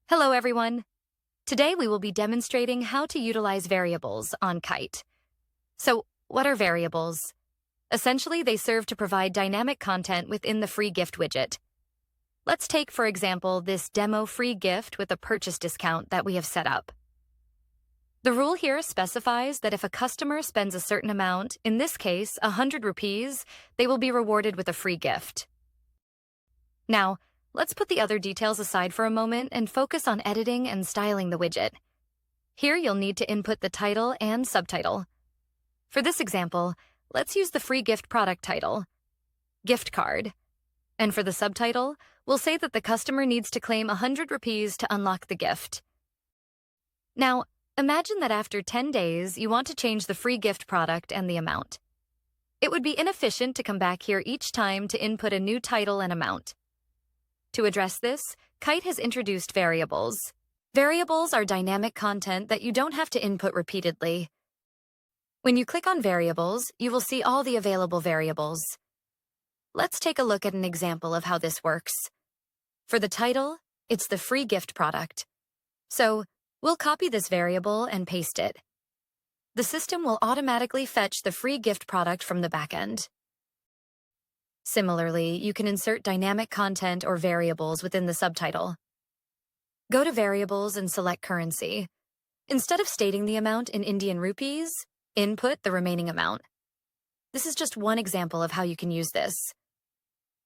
Hello, everyone. Today we will be demonstrating how to utilize variables on Kite. So, what are variables? Essentially, they serve to provide dynamic content within the free gift widget. Let's take, for example, this demo free gift with a purchase discount that we have set up. The rule here specifies that if a customer spends a certain amount, in this case, 100 rupees, they will be rewarded with a free gift. Now, let's put the other details aside for a moment and focus on editing and styling the widget. Here you'll need to input the title and subtitle. For this example, let's use the free gift product title, gift card. And for the subtitle, we'll say that the customer needs to claim 100 rupees to unlock the gift. Now, imagine that after 10 days, you want to change the free gift product and the amount. It would be inefficient to come back here each time to input a new title and amount. To address this, Kite has introduced variables. Variables are dynamic content that you don't have to input repeatedly. When you click on variables, you will see all the available variables. Let's take a look at an example of how this works. For the title, it's the free gift product. So, we'll copy this variable and paste it. The system will automatically fetch the free gift product from the backend. Similarly, you can insert dynamic content or variables within the subtitle. Go to Variables and select Currency. Instead of stating the amount in Indian rupees, input the remaining amount. This is just one example of how you can use this.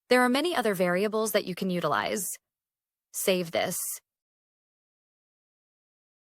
There are many other variables that you can utilize. Save this.